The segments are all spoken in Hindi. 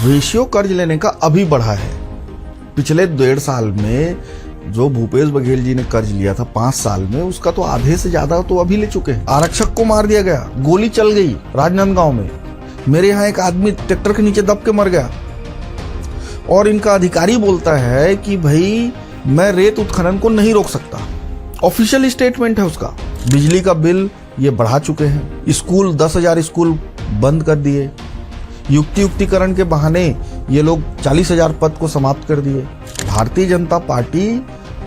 रेशियो कर्ज लेने का अभी बढ़ा है। पिछले 1.5 साल में जो भूपेश बघेल जी ने कर्ज लिया था 5 साल में, उसका तो आधे से ज्यादा तो अभी ले चुके हैं। आरक्षक को मार दिया गया, गोली चल गई राजनांदगांव में। मेरे यहाँ एक आदमी ट्रैक्टर के नीचे दब के मर गया और इनका अधिकारी बोलता है कि भाई मैं रेत उत्खनन को नहीं रोक सकता। ऑफिशियल स्टेटमेंट है उसका। बिजली का बिल ये बढ़ा चुके हैं। स्कूल 10,000 स्कूल बंद कर दिए। युक्तिकरण के बहाने ये लोग 40,000 पद को समाप्त कर दिए। भारतीय जनता पार्टी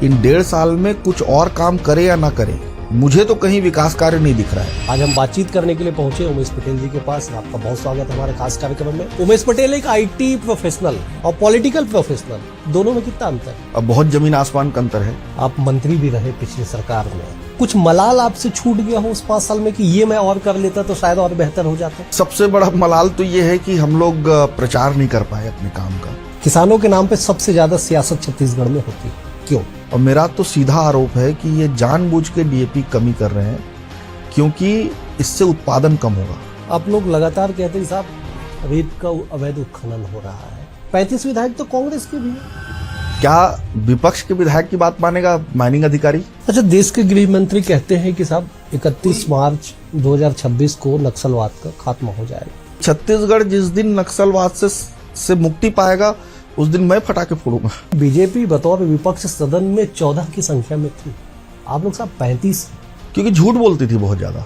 इन 1.5 साल में कुछ और काम करे या ना करे, मुझे तो कहीं विकास कार्य नहीं दिख रहा है। आज हम बातचीत करने के लिए पहुंचे उमेश पटेल जी के पास। आपका बहुत स्वागत है हमारे खास कार्यक्रम में। उमेश पटेल एक आईटी प्रोफेशनल और पॉलिटिकल प्रोफेशनल, दोनों में कितना अंतर? अब बहुत जमीन आसमान का अंतर है। आप मंत्री भी रहे पिछली सरकार में, कुछ मलाल आपसे छूट गया हो उस 5 साल में कि ये मैं और कर लेता तो शायद और बेहतर हो जाता? सबसे बड़ा मलाल तो ये है कि हम लोग प्रचार नहीं कर पाए अपने काम का। किसानों के नाम पे सबसे ज्यादा सियासत छत्तीसगढ़ में होती है, क्यों? और मेरा तो सीधा आरोप है कि ये जानबूझ के डीएपी कमी कर रहे हैं, क्योंकि इससे उत्पादन कम होगा। आप लोग लगातार कहते हैं साहब रेत का अवैध उत्खनन हो रहा है। 35 विधायक तो कांग्रेस के भी हैं। क्या विपक्ष के विधायक की बात मानेगा माइनिंग अधिकारी? अच्छा, देश के गृह मंत्री कहते हैं कि साहब 31 मार्च 2026 को नक्सलवाद का खात्मा हो जाएगा। छत्तीसगढ़ जिस दिन नक्सलवाद से मुक्ति पाएगा उस दिन मैं फटाके फोड़ूंगा। बीजेपी बतौर विपक्ष सदन में 14 की संख्या में थी, आप लोग साहब 35। क्योंकि झूठ बोलती थी बहुत ज्यादा।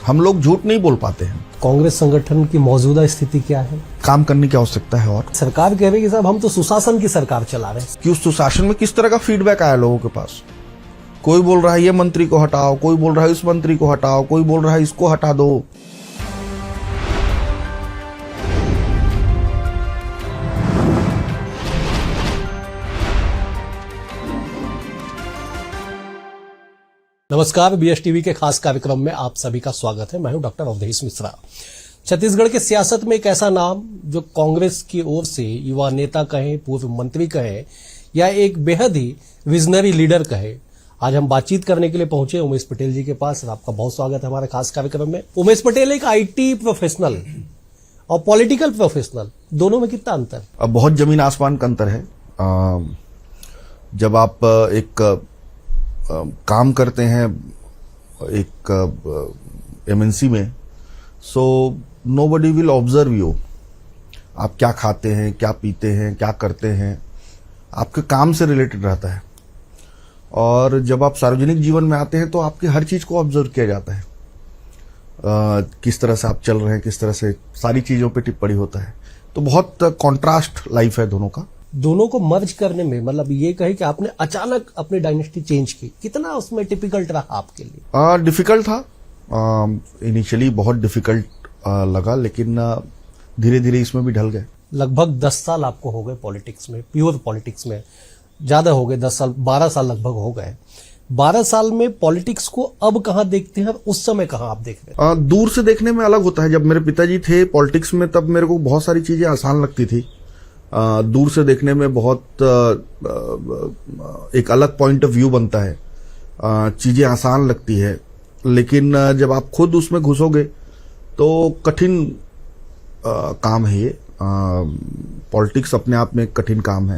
हम लोग झूठ नहीं बोल पाते हैं। कांग्रेस संगठन की मौजूदा स्थिति क्या है? काम करने की आवश्यकता है। और सरकार कह रही है कि साहब हम तो सुशासन की सरकार चला रहे हैं। कि उस सुशासन में किस तरह का फीडबैक आया लोगों के पास? कोई बोल रहा है ये मंत्री को हटाओ, कोई बोल रहा है इस मंत्री को हटाओ, कोई बोल रहा है इसको हटा दो। नमस्कार, बीएस टीवी के खास कार्यक्रम में आप सभी का स्वागत है। मैं हूं डॉक्टर अवधेश मिश्रा। छत्तीसगढ़ के सियासत में एक ऐसा नाम जो कांग्रेस की ओर से युवा नेता कहें, पूर्व मंत्री कहें या एक बेहद ही विजनरी लीडर कहे, आज हम बातचीत करने के लिए पहुंचे उमेश पटेल जी के पास। आपका बहुत स्वागत है हमारे खास कार्यक्रम में। उमेश पटेल एक आईटी प्रोफेशनल और पॉलिटिकल प्रोफेशनल, दोनों में कितना अंतर? अब बहुत जमीन आसमान का अंतर है। जब आप एक काम करते हैं एक एमएनसी में, so nobody will observe you. आप क्या खाते हैं, क्या पीते हैं, क्या करते हैं, आपके काम से रिलेटेड रहता है। और जब आप सार्वजनिक जीवन में आते हैं तो आपकी हर चीज को ऑब्जर्व किया जाता है। किस तरह से आप चल रहे हैं, किस तरह से सारी चीजों पे टिप्पणी होता है। तो बहुत कॉन्ट्रास्ट लाइफ है दोनों का। दोनों को मर्ज करने में, मतलब ये कहे कि आपने अचानक अपनी डायनेस्टी चेंज की, कितना उसमें डिफिकल्ट रहा आपके लिए? डिफिकल्ट था। इनिशियली बहुत डिफिकल्ट लगा, लेकिन धीरे धीरे इसमें भी ढल गए। लगभग 10 साल आपको हो गए पॉलिटिक्स में, प्योर पॉलिटिक्स में। ज्यादा हो गए, 10 साल, 12 साल लगभग हो गए। 12 साल में पॉलिटिक्स को अब कहाँ देखते हैं और उस समय कहाँ आप देख रहे हैं? दूर से देखने में अलग होता है। जब मेरे पिताजी थे पॉलिटिक्स में तब मेरे को बहुत सारी चीजें आसान लगती थी। दूर से देखने में बहुत एक अलग पॉइंट ऑफ व्यू बनता है, चीजें आसान लगती है। लेकिन जब आप खुद उसमें घुसोगे तो कठिन काम है ये। पॉलिटिक्स अपने आप में एक कठिन काम है।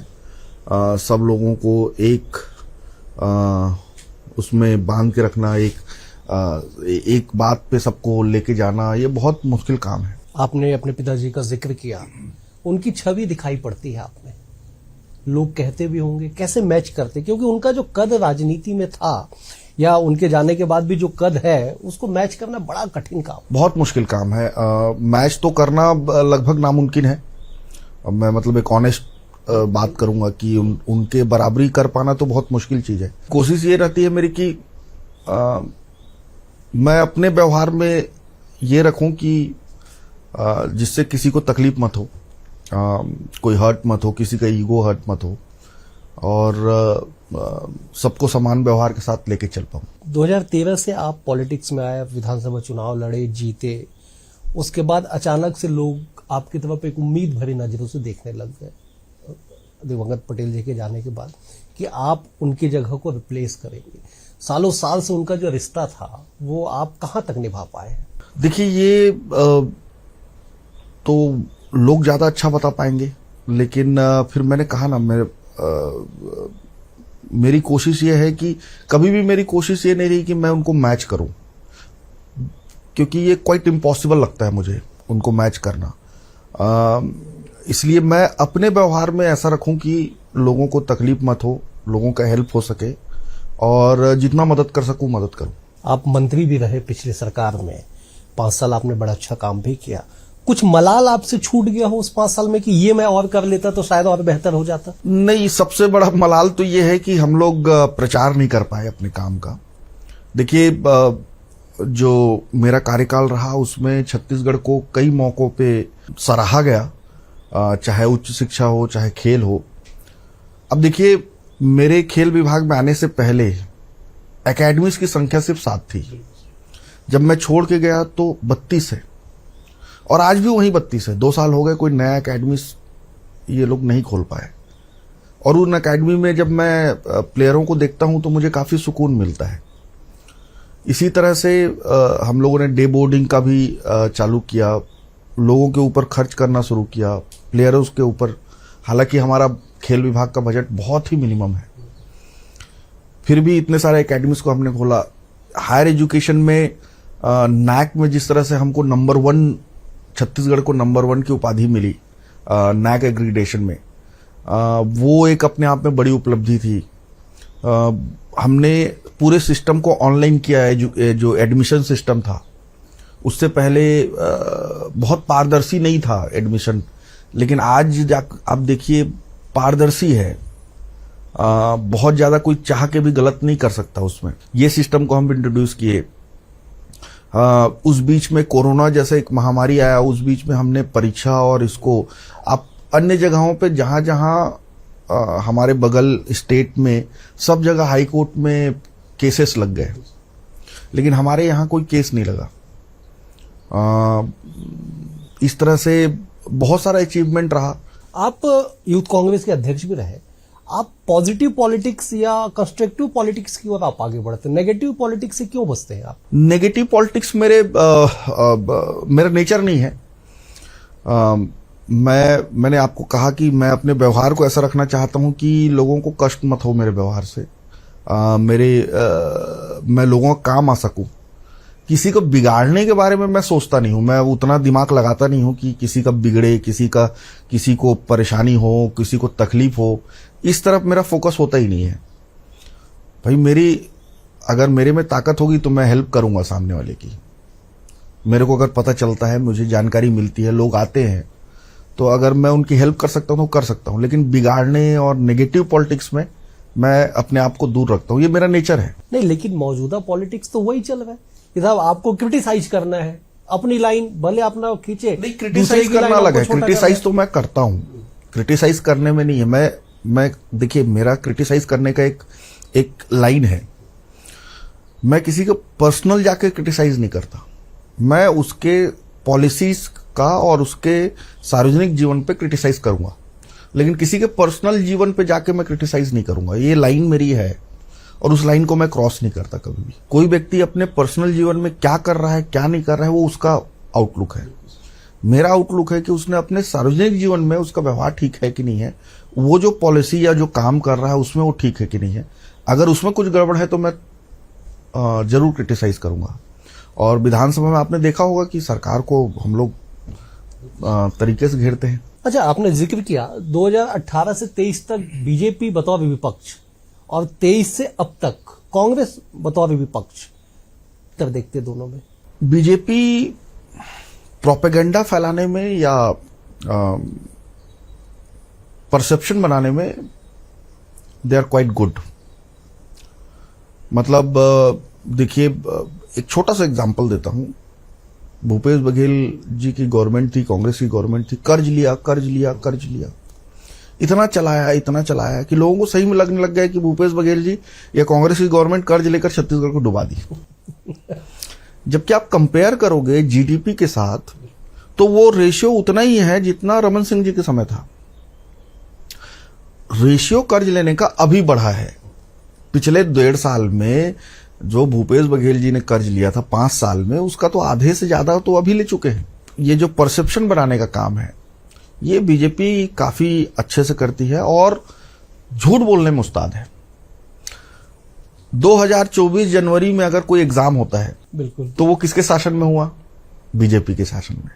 सब लोगों को एक उसमें बांध के रखना, एक बात पे सबको लेके जाना, ये बहुत मुश्किल काम है। आपने अपने पिताजी का जिक्र किया, उनकी छवि दिखाई पड़ती है आप में। लोग कहते भी होंगे कैसे मैच करते, क्योंकि उनका जो कद राजनीति में था या उनके जाने के बाद भी जो कद है, उसको मैच करना बड़ा कठिन काम, बहुत मुश्किल काम है। मैच तो करना लगभग नामुमकिन है। मैं मतलब एक ऑनेस्ट बात करूंगा कि उनके बराबरी कर पाना तो बहुत मुश्किल चीज है। कोशिश ये रहती है मेरी कि मैं अपने व्यवहार में ये रखूं कि जिससे किसी को तकलीफ मत हो, कोई हर्ट मत हो, किसी का ईगो हर्ट मत हो, और सबको समान व्यवहार के साथ लेके चल पाऊं। 2013 से आप पॉलिटिक्स में आए, विधानसभा चुनाव लड़े, जीते। उसके बाद अचानक से लोग आपकी तरफ एक उम्मीद भरी नजरों से देखने लग गए दिवंगत पटेल जी के जाने के बाद, कि आप उनकी जगह को रिप्लेस करेंगे। सालों साल से उनका जो रिश्ता था वो आप कहां तक निभा पाए? देखिए, ये तो लोग ज्यादा अच्छा बता पाएंगे, लेकिन फिर मैंने कहा ना, मेरी कोशिश ये है कि कभी भी मेरी कोशिश ये नहीं रही कि मैं उनको मैच करूं, क्योंकि ये क्वाइट इम्पॉसिबल लगता है मुझे उनको मैच करना। इसलिए मैं अपने व्यवहार में ऐसा रखूं कि लोगों को तकलीफ मत हो, लोगों का हेल्प हो सके, और जितना मदद कर सकूं मदद करूं। आप मंत्री भी रहे पिछली सरकार में, 5 साल आपने बड़ा अच्छा काम भी किया। कुछ मलाल आपसे छूट गया हो उस 5 साल में कि ये मैं और कर लेता तो शायद और बेहतर हो जाता? नहीं, सबसे बड़ा मलाल तो ये है कि हम लोग प्रचार नहीं कर पाए अपने काम का। देखिए, जो मेरा कार्यकाल रहा उसमें छत्तीसगढ़ को कई मौकों पे सराहा गया, चाहे उच्च शिक्षा हो, चाहे खेल हो। अब देखिए, मेरे खेल विभाग में आने से पहले एकेडमीज की संख्या सिर्फ 7 थी। जब मैं छोड़ के गया तो 32 है, और आज भी वही 32 है। 2 साल हो गए, कोई नया एकेडमी ये लोग नहीं खोल पाए। और उन एकेडमी में जब मैं प्लेयरों को देखता हूं तो मुझे काफी सुकून मिलता है। इसी तरह से हम लोगों ने डे बोर्डिंग का भी चालू किया, लोगों के ऊपर खर्च करना शुरू किया, प्लेयर्स के ऊपर। हालांकि हमारा खेल विभाग का बजट बहुत ही मिनिमम है, फिर भी इतने सारे एकेडमीज को हमने खोला। हायर एजुकेशन में नैक में जिस तरह से हमको नंबर 1, छत्तीसगढ़ को नंबर 1 की उपाधि मिली नैक एग्रीडेशन में, वो एक अपने आप में बड़ी उपलब्धि थी। हमने पूरे सिस्टम को ऑनलाइन किया है। जो एडमिशन सिस्टम था उससे पहले बहुत पारदर्शी नहीं था एडमिशन, लेकिन आज आप देखिए पारदर्शी है। बहुत ज्यादा कोई चाह के भी गलत नहीं कर सकता उसमें। ये सिस्टम को हम इंट्रोड्यूस किए। उस बीच में कोरोना जैसा एक महामारी आया, उस बीच में हमने परीक्षा और इसको आप अन्य जगहों पे जहां जहां हमारे बगल स्टेट में सब जगह हाई कोर्ट में केसेस लग गए, लेकिन हमारे यहाँ कोई केस नहीं लगा। इस तरह से बहुत सारा अचीवमेंट रहा। आप यूथ कांग्रेस के अध्यक्ष भी रहे। आप पॉजिटिव पॉलिटिक्स या कंस्ट्रक्टिव पॉलिटिक्स की ओर आप आगे बढ़ते हैं, नेगेटिव पॉलिटिक्स से क्यों बचते हैं आप? नेगेटिव पॉलिटिक्स मेरा नेचर नहीं है। मैंने आपको कहा कि मैं अपने व्यवहार को ऐसा रखना चाहता हूं कि लोगों को कष्ट मत हो मेरे व्यवहार से। मैं लोगों का काम आ सकूं। किसी को बिगाड़ने के बारे में मैं सोचता नहीं हूं। मैं उतना दिमाग लगाता नहीं हूं कि किसी का बिगड़े, किसी को परेशानी हो, किसी को तकलीफ हो। इस तरफ मेरा फोकस होता ही नहीं है। भाई, अगर मेरे में ताकत होगी तो मैं हेल्प करूंगा सामने वाले की। मेरे को अगर पता चलता है, मुझे जानकारी मिलती है, लोग आते हैं, तो अगर मैं उनकी हेल्प कर सकता हूं तो कर सकता हूं। लेकिन बिगाड़ने और नेगेटिव पॉलिटिक्स में मैं अपने आप को दूर रखता हूं। ये मेरा नेचर है। नहीं, लेकिन मौजूदा पॉलिटिक्स तो वही चल रहा है कि साहब आपको क्रिटिसाइज करना है, अपनी लाइन भले अपना खींचे। नहीं, क्रिटिसाइज करना अलग है। क्रिटिसाइज तो मैं करता हूं, क्रिटिसाइज करने में नहीं है। मैं देखिए, मेरा क्रिटिसाइज करने का एक लाइन है। मैं किसी को पर्सनल जाके क्रिटिसाइज नहीं करता। मैं उसके पॉलिसीज का और उसके सार्वजनिक जीवन पे क्रिटिसाइज करूंगा, लेकिन किसी के पर्सनल जीवन पे जाके मैं क्रिटिसाइज नहीं करूंगा। ये लाइन मेरी है और उस लाइन को मैं क्रॉस नहीं करता कभी भी। कोई व्यक्ति अपने पर्सनल जीवन में क्या कर रहा है, क्या नहीं कर रहा है, वो उसका आउटलुक है। मेरा आउटलुक है कि उसने अपने सार्वजनिक जीवन में उसका व्यवहार ठीक है कि नहीं है, वो जो पॉलिसी या जो काम कर रहा है उसमें वो ठीक है कि नहीं है। अगर उसमें कुछ गड़बड़ है तो मैं जरूर क्रिटिसाइज करूंगा। और विधानसभा में आपने देखा होगा कि सरकार को हम लोग तरीके से घेरते हैं। अच्छा, आपने जिक्र किया 2018 से 23 तक बीजेपी बतौर विपक्ष और 23 से अब तक कांग्रेस बतौर विपक्ष, तब देखते दोनों में। बीजेपी प्रोपेगेंडा फैलाने में या परसेप्शन बनाने में दे आर क्वाइट गुड। मतलब देखिए, एक छोटा सा एग्जांपल देता हूं। भूपेश बघेल जी की गवर्नमेंट थी, कांग्रेस की गवर्नमेंट थी। कर्ज लिया, इतना चलाया कि लोगों को सही में लगने लग गया कि भूपेश बघेल जी या कांग्रेस की गवर्नमेंट कर्ज लेकर छत्तीसगढ़ को डुबा दी। जबकि आप कंपेयर करोगे जीडीपी के साथ तो वो रेशियो उतना ही है जितना रमन सिंह जी के समय था। रेशियो कर्ज लेने का अभी बढ़ा है। पिछले 1.5 साल में जो भूपेश बघेल जी ने कर्ज लिया था 5 साल में, उसका तो आधे से ज्यादा तो अभी ले चुके हैं। ये जो परसेप्शन बनाने का काम है, ये बीजेपी काफी अच्छे से करती है और झूठ बोलने में उस्ताद है। 2024 जनवरी में अगर कोई एग्जाम होता है बिल्कुल, तो वो किसके शासन में हुआ? बीजेपी के शासन में।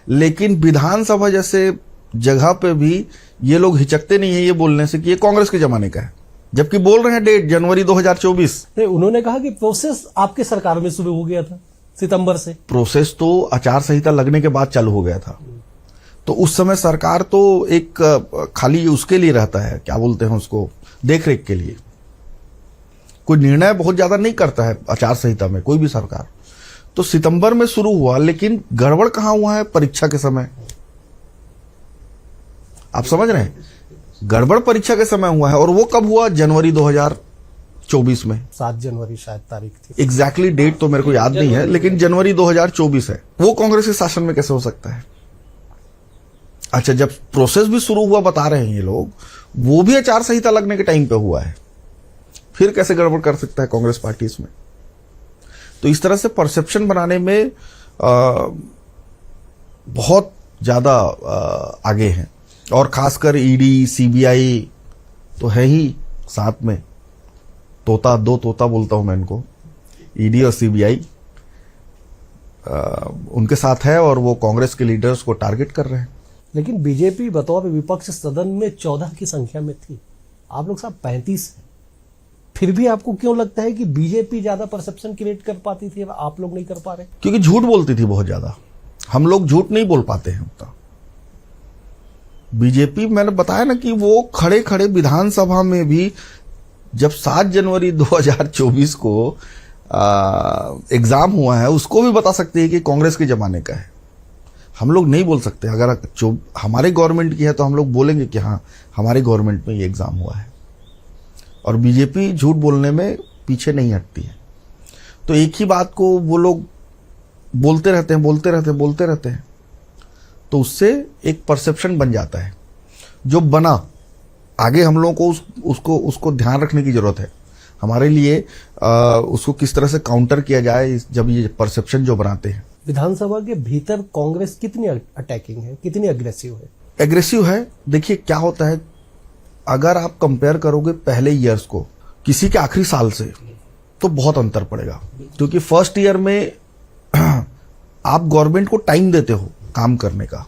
लेकिन विधानसभा जैसे जगह पे भी ये लोग हिचकते नहीं है ये बोलने से कि ये कांग्रेस के जमाने का है, जबकि बोल रहे हैं डेट जनवरी 2024। नहीं, उन्होंने कहा कि प्रोसेस आपके सरकार में शुरू हो गया था सितंबर से। प्रोसेस तो आचार संहिता लगने के बाद चालू हो गया था, तो उस समय सरकार तो एक खाली उसके लिए रहता है, क्या बोलते हैं उसको, देखरेख के लिए। कोई निर्णय बहुत ज्यादा नहीं करता है आचार संहिता में कोई भी सरकार। तो सितंबर में शुरू हुआ, लेकिन गड़बड़ कहां हुआ है? परीक्षा के समय। आप समझ रहे हैं, गड़बड़ परीक्षा के समय हुआ है। और वो कब हुआ? जनवरी 2024 में। 7 जनवरी शायद तारीख थी। एग्जैक्टली डेट तो मेरे को याद नहीं है, लेकिन जनवरी 2024 है। वो कांग्रेस के शासन में कैसे हो सकता है? अच्छा, जब प्रोसेस भी शुरू हुआ बता रहे हैं ये लोग, वो भी आचार संहिता लगने के टाइम पे हुआ है, फिर कैसे गड़बड़ कर सकता है कांग्रेस पार्टी इसमें? तो इस तरह से परसेप्शन बनाने में बहुत ज्यादा आगे हैं। और खासकर ईडी, सीबीआई तो है ही साथ में। तोता, दो तोता बोलता हूं मैं इनको, ईडी और सीबीआई उनके साथ है और वो कांग्रेस के लीडर्स को टारगेट कर रहे हैं। लेकिन बीजेपी बतौर विपक्ष सदन में 14 की संख्या में थी, आप लोग साहब 35 हैं। फिर भी आपको क्यों लगता है कि बीजेपी ज्यादा परसेप्शन क्रिएट कर पाती थी और आप लोग नहीं कर पा रहे? क्योंकि झूठ बोलती थी बहुत ज्यादा। हम लोग झूठ नहीं बोल पाते हैं उतना। बीजेपी, मैंने बताया ना कि वो खड़े खड़े विधानसभा में भी जब 7 जनवरी 2024 को एग्जाम हुआ है, उसको भी बता सकते हैं कि कांग्रेस के जमाने का है। हम लोग नहीं बोल सकते। अगर जो हमारे गवर्नमेंट की है तो हम लोग बोलेंगे कि हाँ, हमारे गवर्नमेंट में ये एग्जाम हुआ है। और बीजेपी झूठ बोलने में पीछे नहीं हटती है। तो एक ही बात को वो लोग बोलते रहते हैं, तो उससे एक परसेप्शन बन जाता है जो बना। आगे हम लोगों को उसको ध्यान रखने की जरूरत है हमारे लिए। उसको किस तरह से काउंटर किया जाए जब ये परसेप्शन जो बनाते हैं। विधानसभा के भीतर कांग्रेस कितनी अटैकिंग है, कितनी अग्रेसिव है? एग्रेसिव है। देखिए क्या होता है, अगर आप कंपेयर करोगे पहले ईयर्स को किसी के आखिरी साल से, तो बहुत अंतर पड़ेगा। क्योंकि फर्स्ट ईयर में आप गवर्नमेंट को टाइम देते हो काम करने का।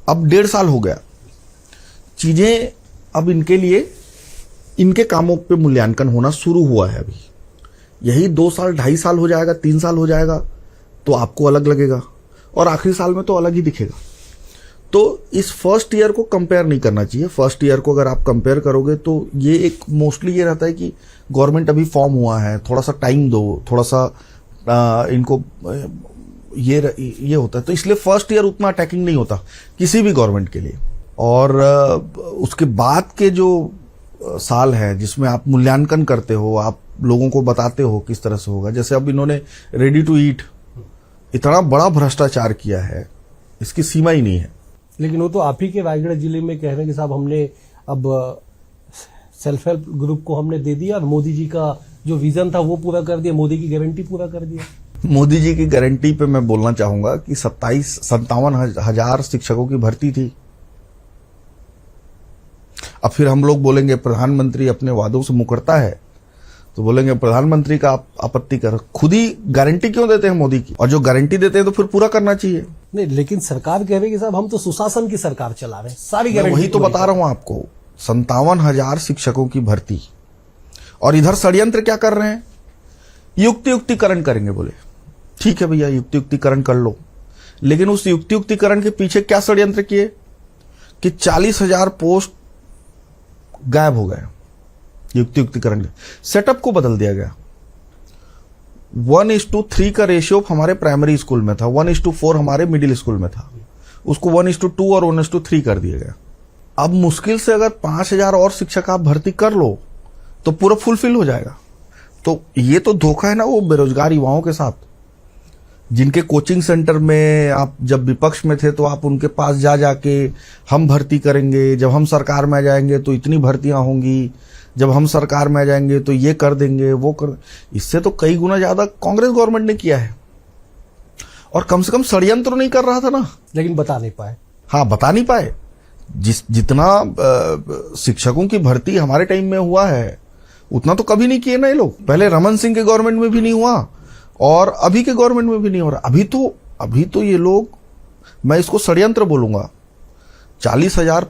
अब 1.5 साल हो गया, चीजें अब इनके लिए, इनके कामों पे मूल्यांकन होना शुरू हुआ है। अभी यही 2 साल, 2.5 साल हो जाएगा, 3 साल हो जाएगा तो आपको अलग लगेगा, और आखिरी साल में तो अलग ही दिखेगा। तो इस फर्स्ट ईयर को कंपेयर नहीं करना चाहिए। फर्स्ट ईयर को अगर आप कंपेयर करोगे तो ये एक मोस्टली ये रहता है कि गवर्नमेंट अभी फॉर्म हुआ है, थोड़ा सा टाइम दो, थोड़ा सा इनको ये होता है। तो इसलिए फर्स्ट ईयर उतना अटैकिंग नहीं होता किसी भी गवर्नमेंट के लिए। और उसके बाद के जो साल है जिसमें आप मूल्यांकन करते हो, आप लोगों को बताते हो किस तरह से होगा। जैसे अब इन्होंने रेडी टू ईट, इतना बड़ा भ्रष्टाचार किया है, इसकी सीमा ही नहीं है। लेकिन वो तो आप ही के रायगढ़ जिले में कह रहे हैं कि साहब हमने अब सेल्फ हेल्प ग्रुप को हमने दे दिया और मोदी जी का जो विजन था वो पूरा कर दिया, मोदी की गारंटी पूरा कर दिया। मोदी जी की गारंटी पे मैं बोलना चाहूंगा कि 57,000 शिक्षकों की भर्ती थी। अब फिर हम लोग बोलेंगे प्रधानमंत्री अपने वादों से मुकरता है, तो बोलेंगे प्रधानमंत्री का आपत्ति कर। खुद ही गारंटी क्यों देते हैं मोदी की? और जो गारंटी देते हैं तो फिर पूरा करना चाहिए। नहीं, लेकिन सरकार कह रही है कि साहब हम तो सुशासन की सरकार चला रहे हैं, सारी गारंटी। वही तो बता रहा हूं आपको, 57,000 शिक्षकों की भर्ती। और इधर षड्यंत्र क्या कर रहे हैं? युक्तिकरण करेंगे। बोले ठीक है भैया, युक्तिकरण कर लो, लेकिन उस युक्तिकरण के पीछे क्या षड्यंत्र किए कि 40,000 पोस्ट गायब हो गए। युक्तिकरण सेटअप को बदल दिया गया। 1:3 का रेशियो हमारे प्राइमरी स्कूल में था, 1:4 हमारे मिडिल स्कूल में था, उसको 1:2 और 1:3 कर दिया गया। अब मुश्किल से अगर 5,000 और शिक्षक आप भर्ती कर लो तो पूरा फुलफिल हो जाएगा। तो ये तो धोखा है ना वो बेरोजगार युवाओं के साथ, जिनके कोचिंग सेंटर में आप जब विपक्ष में थे तो आप उनके पास जाके हम भर्ती करेंगे, जब हम सरकार में आ जाएंगे तो इतनी भर्तियां होंगी, जब हम सरकार में आ जाएंगे तो ये कर देंगे, वो कर। इससे तो कई गुना ज्यादा कांग्रेस गवर्नमेंट ने किया है। और कम से कम षड्यंत्र नहीं कर रहा था ना। लेकिन बता नहीं पाए। हाँ, बता नहीं पाए। जितना शिक्षकों की भर्ती हमारे टाइम में हुआ है उतना तो कभी नहीं किए ना ये लोग। पहले रमन सिंह के गवर्नमेंट में भी नहीं हुआ और अभी के गवर्नमेंट में भी नहीं हो रहा। अभी तो ये लोग, मैं इसको षड्यंत्र बोलूंगा। 40,000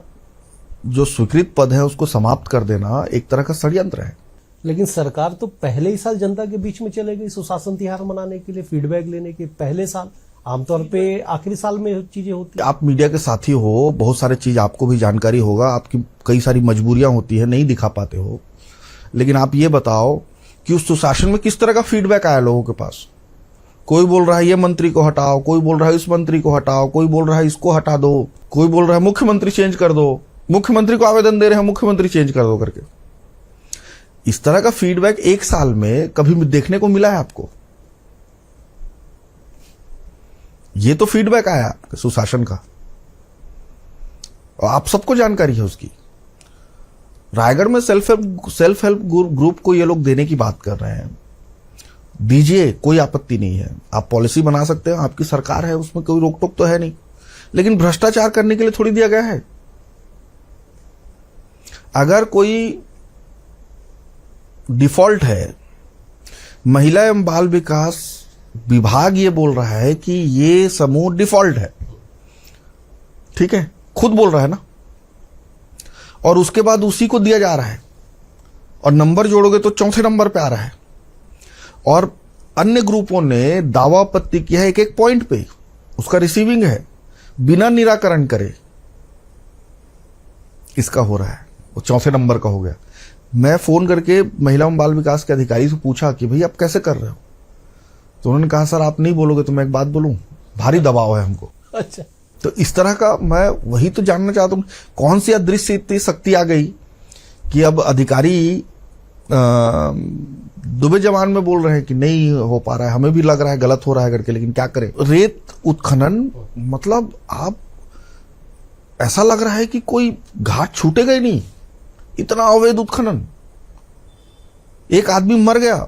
जो स्वीकृत पद है उसको समाप्त कर देना एक तरह का षड्यंत्र है। लेकिन सरकार तो पहले ही साल जनता के बीच में चले गई सुशासन तिहार मनाने के लिए, फीडबैक लेने के पहले साल। आमतौर पे आखिरी साल में चीजें होती है। आप मीडिया के साथी हो, बहुत सारे चीज आपको भी जानकारी होगा, आपकी कई सारी मजबूरियां होती है, नहीं दिखा पाते हो। लेकिन आप ये बताओ कि उस सुशासन में किस तरह का फीडबैक आया लोगों के पास। कोई बोल रहा है ये मंत्री को हटाओ, कोई बोल रहा है इस मंत्री को हटाओ, कोई बोल रहा है इसको हटा दो, कोई बोल रहा है मुख्यमंत्री चेंज कर दो, मुख्यमंत्री को आवेदन दे रहे हैं मुख्यमंत्री चेंज कर दो करके। इस तरह का फीडबैक एक साल में कभी देखने को मिला है आपको? ये तो फीडबैक आया सुशासन का और आप सबको जानकारी है उसकी। रायगढ़ में सेल्फ हेल्प ग्रुप को ये लोग देने की बात कर रहे हैं। दीजिए, कोई आपत्ति नहीं है। आप पॉलिसी बना सकते हैं, आपकी सरकार है, उसमें कोई रोक टोक तो है नहीं। लेकिन भ्रष्टाचार करने के लिए थोड़ी दिया गया है। अगर कोई डिफॉल्ट है, महिला एवं बाल विकास विभाग ये बोल रहा है कि ये समूह डिफॉल्ट है, ठीक है, खुद बोल रहा है ना, और उसके बाद उसी को दिया जा रहा है और नंबर जोड़ोगे तो चौथे नंबर पे आ रहा है। और अन्य ग्रुपों ने दावा आपत्ति किया है एक एक पॉइंट पे, उसका रिसीविंग है, बिना निराकरण करे इसका हो रहा है, वो चौथे नंबर का हो गया। मैं फोन करके महिला एवं बाल विकास के अधिकारी से पूछा कि भाई आप कैसे कर रहे हो, तो उन्होंने कहा सर आप नहीं बोलोगे तो मैं एक बात बोलूं, भारी दबाव है हमको। अच्छा, तो इस तरह का, मैं वही तो जानना चाहता हूं, कौन सी अदृश्य इतनी शक्ति आ गई कि अब अधिकारी दुबे जवान में बोल रहे हैं कि नहीं हो पा रहा है, हमें भी लग रहा है गलत हो रहा है करके, लेकिन क्या करें। रेत उत्खनन, मतलब आप ऐसा लग रहा है कि कोई घाट छूटेगा ही नहीं, इतना अवैध उत्खनन। एक आदमी मर गया,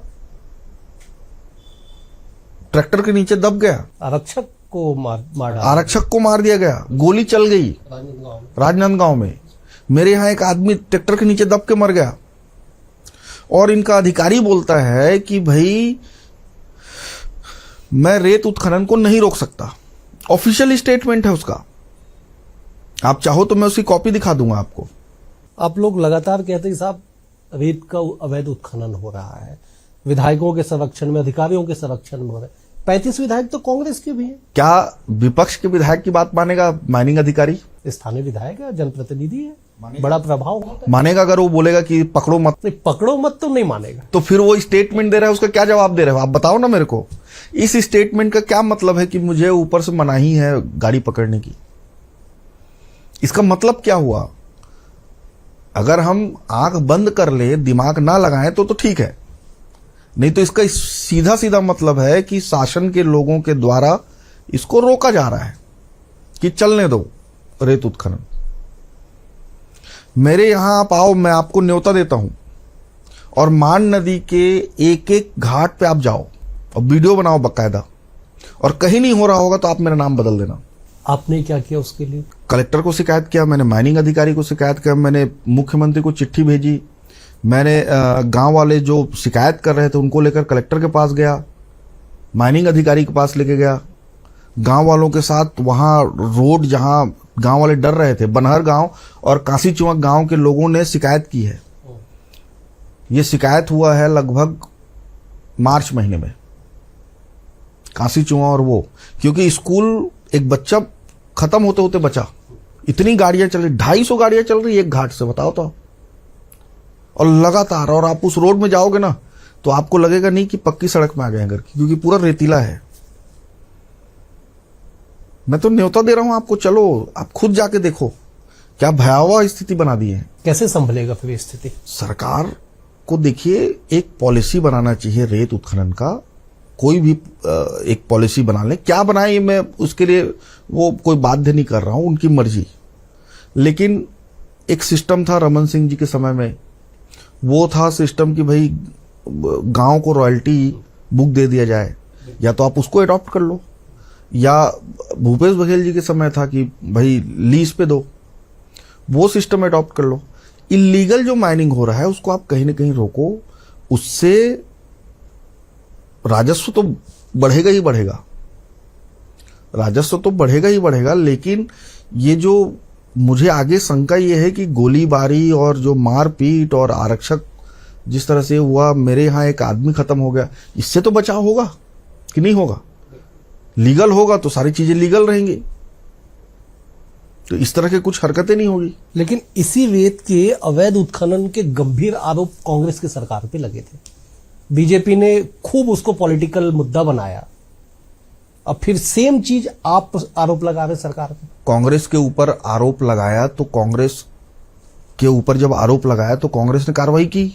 ट्रैक्टर के नीचे दब गया, आरक्षक को मार आरक्षक को मार दिया गया, गोली चल गई राजनांदगांव में। मेरे यहां एक आदमी ट्रैक्टर के नीचे दब के मर गया और इनका अधिकारी बोलता है कि भाई मैं रेत उत्खनन को नहीं रोक सकता। ऑफिशियल स्टेटमेंट है उसका, आप चाहो तो मैं उसकी कॉपी दिखा दूंगा आपको। आप लोग लगातार कहते हैं साहब रेत का अवैध उत्खनन हो रहा है, विधायकों के संरक्षण में, अधिकारियों के संरक्षण में हो रहा है। 35 विधायक तो कांग्रेस के भी हैं। क्या विपक्ष के विधायक की बात मानेगा माइनिंग अधिकारी? स्थानीय विधायक है, जनप्रतिनिधि है, बड़ा प्रभाव होता है। मानेगा अगर वो बोलेगा कि पकड़ो मत? नहीं, पकड़ो मत तो नहीं मानेगा। तो फिर वो स्टेटमेंट दे रहा है, उसका क्या जवाब दे रहे हो आप बताओ ना मेरे को। इस स्टेटमेंट का क्या मतलब है कि मुझे ऊपर से मनाही है गाड़ी पकड़ने की? इसका मतलब क्या हुआ? अगर हम आंख बंद कर ले, दिमाग ना लगाएं तो ठीक है, नहीं तो इसका सीधा सीधा मतलब है कि शासन के लोगों के द्वारा इसको रोका जा रहा है कि चलने दो रेत उत्खनन। मेरे यहां आप आओ, मैं आपको न्योता देता हूं और मान नदी के एक एक घाट पे आप जाओ और वीडियो बनाओ बकायदा, और कहीं नहीं हो रहा होगा तो आप मेरा नाम बदल देना। आपने क्या किया उसके लिए? कलेक्टर को शिकायत किया मैंने, माइनिंग अधिकारी को शिकायत किया मैंने, मुख्यमंत्री को चिट्ठी भेजी मैंने, गांव वाले जो शिकायत कर रहे थे उनको लेकर कलेक्टर के पास गया, माइनिंग अधिकारी के पास लेके गया, गांव वालों के साथ वहां रोड जहां गांव वाले डर रहे थे, बनहर गांव और काशी चुआ गांव के लोगों ने शिकायत की है। ये शिकायत हुआ है लगभग मार्च महीने में, काशी चुआ और वो, क्योंकि स्कूल एक बच्चा खत्म होते होते बचा। इतनी गाड़ियां चल रही, 250 गाड़ियां चल रही एक घाट से, बताओ तो। और लगातार, और आप उस रोड में जाओगे ना तो आपको लगेगा नहीं कि पक्की सड़क में आ गए घर की, क्योंकि पूरा रेतीला है। मैं तो न्योता दे रहा हूं आपको, चलो आप खुद जाके देखो क्या भयावह स्थिति बना दी है। कैसे संभलेगा फिर स्थिति? सरकार को देखिए, एक पॉलिसी बनाना चाहिए रेत उत्खनन का, कोई भी एक पॉलिसी बना ले। क्या बनाए मैं उसके लिए वो कोई बाध्य नहीं कर रहा हूं, उनकी मर्जी। लेकिन एक सिस्टम था रमन सिंह जी के समय में, वो था सिस्टम कि भाई गांव को रॉयल्टी बुक दे दिया जाए, या तो आप उसको अडॉप्ट कर लो, या भूपेश बघेल जी के समय था कि भाई लीज पे दो, वो सिस्टम अडॉप्ट कर लो। इलीगल जो माइनिंग हो रहा है उसको आप कहीं ना कहीं रोको, उससे राजस्व तो बढ़ेगा ही बढ़ेगा, राजस्व तो बढ़ेगा ही बढ़ेगा, लेकिन ये जो मुझे आगे शंका ये है कि गोलीबारी और जो मारपीट और आरक्षक जिस तरह से हुआ, मेरे यहाँ एक आदमी खत्म हो गया, इससे तो बचाव होगा कि नहीं होगा? लीगल होगा तो सारी चीजें लीगल रहेंगी, तो इस तरह के कुछ हरकतें नहीं होगी। लेकिन इसी रेत के अवैध उत्खनन के गंभीर आरोप कांग्रेस की सरकार पे लगे थे, बीजेपी ने खूब उसको पॉलिटिकल मुद्दा बनाया, अब फिर सेम चीज आप आरोप लगा रहे सरकार पे। कांग्रेस के ऊपर आरोप लगाया तो कांग्रेस के ऊपर जब आरोप लगाया तो कांग्रेस ने कार्रवाई की,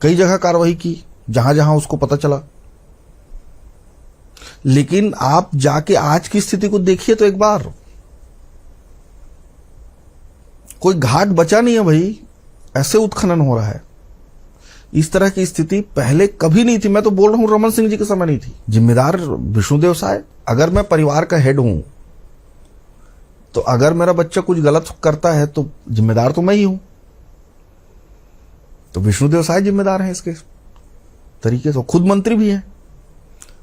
कई जगह कार्रवाई की जहां जहां उसको पता चला। लेकिन आप जाके आज की स्थिति को देखिए तो एक बार, कोई घाट बचा नहीं है भाई, ऐसे उत्खनन हो रहा है। इस तरह की स्थिति पहले कभी नहीं थी। मैं तो बोल रहा हूं रमन सिंह जी के समय नहीं थी। जिम्मेदार विष्णुदेव साय, अगर मैं परिवार का हेड हूं तो अगर मेरा बच्चा कुछ गलत करता है तो जिम्मेदार तो मैं ही हूं, तो विष्णुदेव साय जिम्मेदार हैं इसके तरीके से, खुद मंत्री भी हैं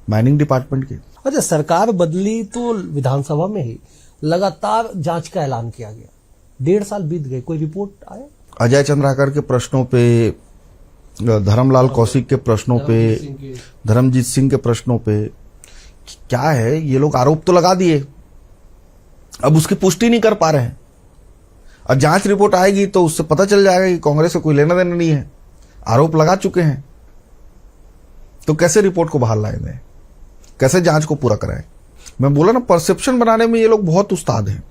माइनिंग डिपार्टमेंट के। अच्छा, सरकार बदली तो विधानसभा में ही लगातार जांच का ऐलान किया गया, 1.5 साल बीत गए, कोई रिपोर्ट आया? अजय चंद्राकर के प्रश्नों पे, धर्मलाल कौशिक के प्रश्नों पे, धर्मजीत सिंह के प्रश्नों पे, क्या है, ये लोग आरोप तो लगा दिए, अब उसकी पुष्टि नहीं कर पा रहे हैं। और जांच रिपोर्ट आएगी तो उससे पता चल जाएगा कि कांग्रेस से कोई लेना देना नहीं है, आरोप लगा चुके हैं, तो कैसे रिपोर्ट को बाहर लाएंगे, कैसे जांच को पूरा कराएं? मैं बोला ना, परसेप्शन बनाने में ये लोग बहुत उस्ताद हैं।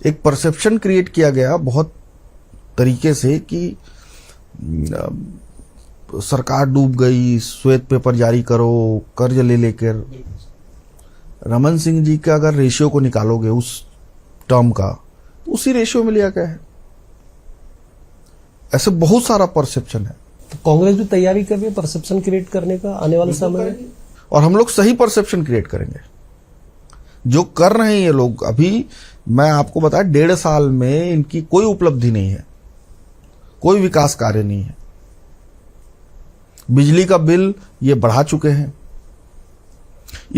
एक परसेप्शन क्रिएट किया गया बहुत तरीके से कि सरकार डूब गई, श्वेत पेपर जारी करो, कर्ज ले लेकर। रमन सिंह जी का अगर रेशियो को निकालोगे उस टर्म का, तो उसी रेशियो में लिया गया है। ऐसे बहुत सारा परसेप्शन है, तो कांग्रेस भी तैयारी कर रही है परसेप्शन क्रिएट करने का आने वाले समय में, और हम लोग सही परसेप्शन क्रिएट करेंगे। जो कर रहे हैं ये लोग, अभी मैं आपको बताया 1.5 साल में इनकी कोई उपलब्धि नहीं है, कोई विकास कार्य नहीं है। बिजली का बिल ये बढ़ा चुके हैं,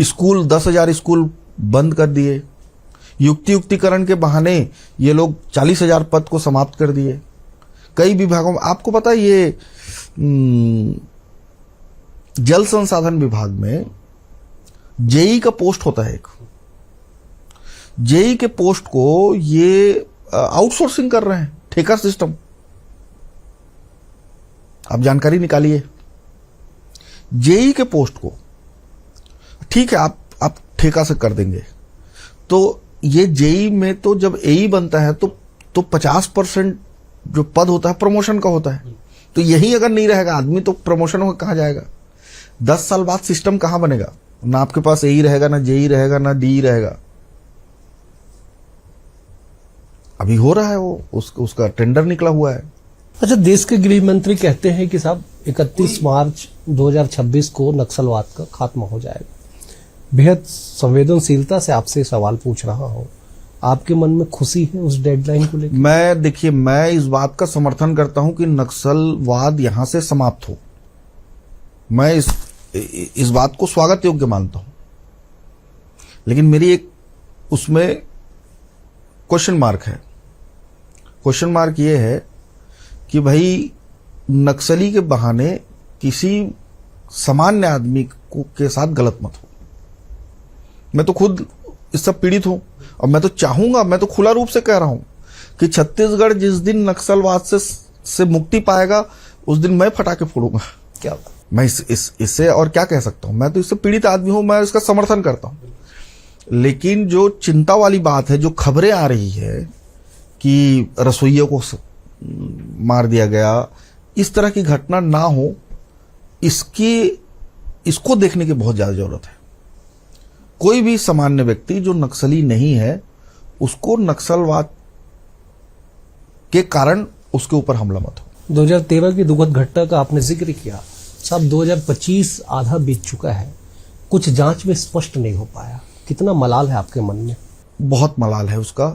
स्कूल 10,000 स्कूल बंद कर दिए, युक्तिकरण के बहाने ये लोग 40,000 पद को समाप्त कर दिए। कई विभागों में आपको पता है, ये जल संसाधन विभाग में जेई का पोस्ट होता है, एक जेई के पोस्ट को ये आउटसोर्सिंग कर रहे हैं, ठेका सिस्टम। आप जानकारी निकालिए, जेई के पोस्ट को, ठीक है आप ठेका से कर देंगे, तो ये जेई में तो जब एई बनता है तो 50% जो पद होता है प्रमोशन का होता है, तो यही अगर नहीं रहेगा आदमी तो प्रमोशन होकर कहां जाएगा? 10 साल बाद सिस्टम कहां बनेगा? ना आपके पास एई रहेगा, ना जेई रहेगा, ना डी रहेगा। अभी हो रहा है वो, उसका टेंडर निकला हुआ है। अच्छा, देश के गृह मंत्री कहते हैं कि साहब 31 मार्च 2026 को नक्सलवाद का खात्मा हो जाएगा। बेहद संवेदनशीलता से आपसे सवाल पूछ रहा हूं, आपके मन में खुशी है उस डेडलाइन को लेकर? देखिए, मैं इस बात का समर्थन करता हूं कि नक्सलवाद यहां से समाप्त हो। मैं इस बात को स्वागत योग्य मानता हूं, लेकिन मेरी एक उसमें क्वेश्चन मार्क है। क्वेश्चन मार्क ये है कि भाई नक्सली के बहाने किसी सामान्य आदमी के साथ गलत मत हो। मैं तो खुद इससे पीड़ित हूं, और मैं तो चाहूंगा, मैं तो खुला रूप से कह रहा हूं कि छत्तीसगढ़ जिस दिन नक्सलवाद से मुक्ति पाएगा उस दिन मैं फटाके फोड़ूंगा। क्या मैं इससे और क्या कह सकता हूं? मैं तो इससे पीड़ित आदमी हूं, मैं इसका समर्थन करता हूं। लेकिन जो चिंता वाली बात है, जो खबरें आ रही है कि रसोइयों को मार दिया गया, इस तरह की घटना ना हो, इसको देखने की बहुत ज्यादा जरूरत है। कोई भी सामान्य व्यक्ति जो नक्सली नहीं है, उसको नक्सलवाद के कारण उसके ऊपर हमला मत हो। 2013 की दुखद घटना का आपने जिक्र किया, साहब 2025 आधा बीत चुका है, कुछ जांच में स्पष्ट नहीं हो पाया, कितना मलाल है आपके मन में? बहुत मलाल है उसका।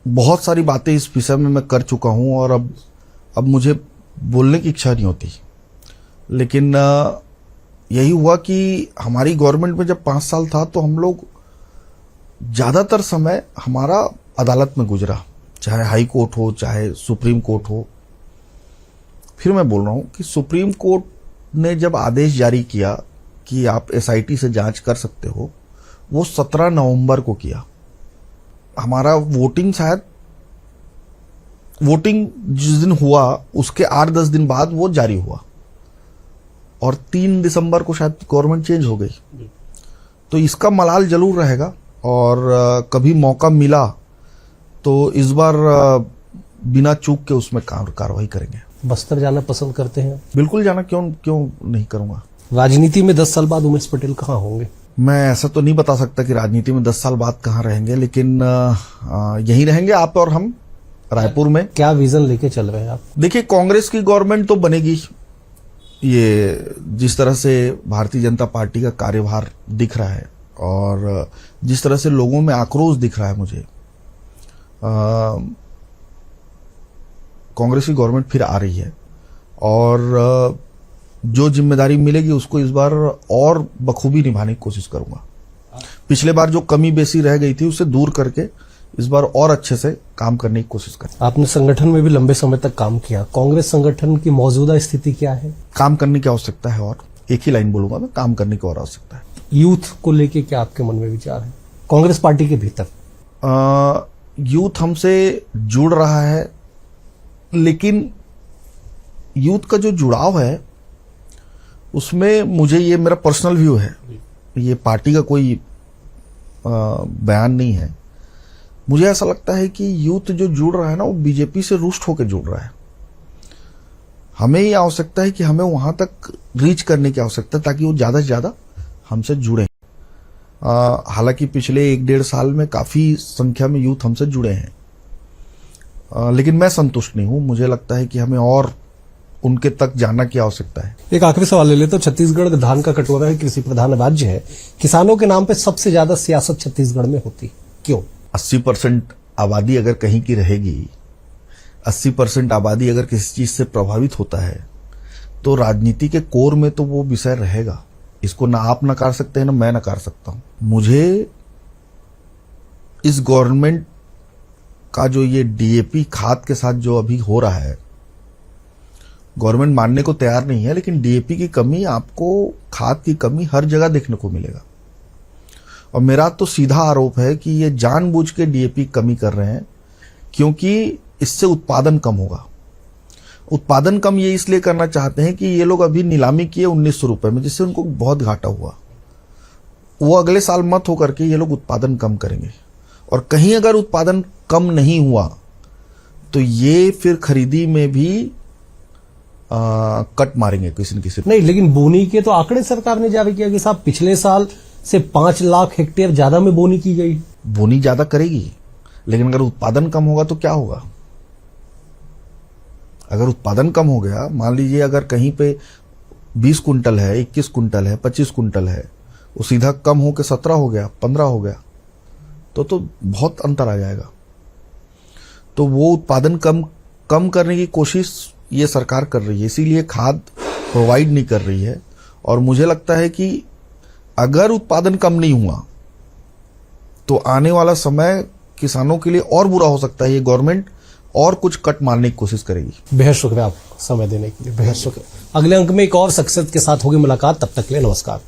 बहुत सारी बातें इस विषय में मैं कर चुका हूं और अब मुझे बोलने की इच्छा नहीं होती। लेकिन यही हुआ कि हमारी गवर्नमेंट में जब 5 साल था तो हम लोग ज्यादातर समय हमारा अदालत में गुजरा, चाहे हाई कोर्ट हो चाहे सुप्रीम कोर्ट हो। फिर मैं बोल रहा हूं कि सुप्रीम कोर्ट ने जब आदेश जारी किया कि आप एसआईटी से जांच कर सकते हो, वो 17 नवंबर को किया। हमारा वोटिंग जिस दिन हुआ उसके 8-10 दिन बाद वो जारी हुआ और 3 दिसंबर को शायद गवर्नमेंट चेंज हो गई। तो इसका मलाल जरूर रहेगा और कभी मौका मिला तो इस बार बिना चूक के उसमें कार्रवाई करेंगे। बस्तर जाना पसंद करते हैं? बिल्कुल जाना, क्यों नहीं करूंगा। राजनीति में 10 साल बाद उमेश पटेल कहाँ होंगे? मैं ऐसा तो नहीं बता सकता कि राजनीति में 10 साल बाद कहाँ रहेंगे, लेकिन यहीं रहेंगे आप और हम, रायपुर में। क्या विजन लेके चल रहे हैं आप? देखिए, कांग्रेस की गवर्नमेंट तो बनेगी। ये जिस तरह से भारतीय जनता पार्टी का कार्यभार दिख रहा है और जिस तरह से लोगों में आक्रोश दिख रहा है, मुझे कांग्रेस की गवर्नमेंट फिर आ रही है और जो जिम्मेदारी मिलेगी उसको इस बार और बखूबी निभाने की कोशिश करूंगा। पिछले बार जो कमी बेसी रह गई थी उसे दूर करके इस बार और अच्छे से काम करने की कोशिश करें। आपने संगठन में भी लंबे समय तक काम किया, कांग्रेस संगठन की मौजूदा स्थिति क्या है? काम करने की आवश्यकता है और एक ही लाइन बोलूंगा मैं, काम करने की और आवश्यकता है। यूथ को लेके क्या आपके मन में विचार है कांग्रेस पार्टी के भीतर? यूथ हमसे जुड़ रहा है, लेकिन यूथ का जो जुड़ाव है उसमें मुझे, ये मेरा पर्सनल व्यू है, ये पार्टी का कोई बयान नहीं है, मुझे ऐसा लगता है कि यूथ जो जुड़ रहा है ना वो बीजेपी से रुष्ट होकर जुड़ रहा है। हमें ये आवश्यकता है कि हमें वहां तक रीच करने की आवश्यकता है ताकि वो ज्यादा से ज्यादा हमसे जुड़े। हालांकि पिछले 1-1.5 साल में काफी संख्या में यूथ हमसे जुड़े हैं, लेकिन मैं संतुष्ट नहीं हूं। मुझे लगता है कि हमें और उनके तक जाना की आवश्यकता है। एक आखिरी सवाल ले लेते, तो छत्तीसगढ़ धान का कटोरा है, कृषि प्रधान राज्य है, किसानों के नाम पे सबसे ज्यादा सियासत छत्तीसगढ़ में होती, क्यों? 80% आबादी अगर कहीं की रहेगी, 80% आबादी अगर किसी चीज से प्रभावित होता है तो राजनीति के कोर में तो वो विषय रहेगा। इसको ना आप नकार सकते हैं ना मैं नकार सकता हूं। मुझे इस गवर्नमेंट का जो ये डीएपी खाद के साथ जो अभी हो रहा है, गवर्नमेंट मानने को तैयार नहीं है, लेकिन डीएपी की कमी, आपको खाद की कमी हर जगह देखने को मिलेगा। और मेरा तो सीधा आरोप है कि ये जानबूझ के डीएपी कमी कर रहे हैं क्योंकि इससे उत्पादन कम होगा। उत्पादन कम ये इसलिए करना चाहते हैं कि ये लोग अभी नीलामी किए 1900 रुपए में, जिससे उनको बहुत घाटा हुआ। वो अगले साल मत होकर के ये लोग उत्पादन कम करेंगे और कहीं अगर उत्पादन कम नहीं हुआ तो ये फिर खरीदी में भी कट मारेंगे किसी न किसी। नहीं, लेकिन बोनी के तो आंकड़े सरकार ने जारी किया कि साहब पिछले साल से 5 लाख हेक्टेयर ज्यादा में बोनी की गई। बोनी ज्यादा करेगी, लेकिन अगर उत्पादन कम होगा तो क्या होगा? अगर उत्पादन कम हो गया, मान लीजिए अगर कहीं पे 20 कुंटल है, 21 कुंटल है, 25 कुंटल है, वो सीधा कम होकर 17 हो गया, 15 हो गया, तो बहुत अंतर आ जाएगा। तो वो उत्पादन कम करने की कोशिश ये सरकार कर रही है, इसीलिए खाद प्रोवाइड नहीं कर रही है। और मुझे लगता है कि अगर उत्पादन कम नहीं हुआ तो आने वाला समय किसानों के लिए और बुरा हो सकता है। ये गवर्नमेंट और कुछ कट मारने की कोशिश करेगी। बेहद शुक्रिया आप समय देने के लिए, बेहद शुक्रिया। अगले अंक में एक और शख्सियत के साथ होगी मुलाकात, तब तक के लिए नमस्कार।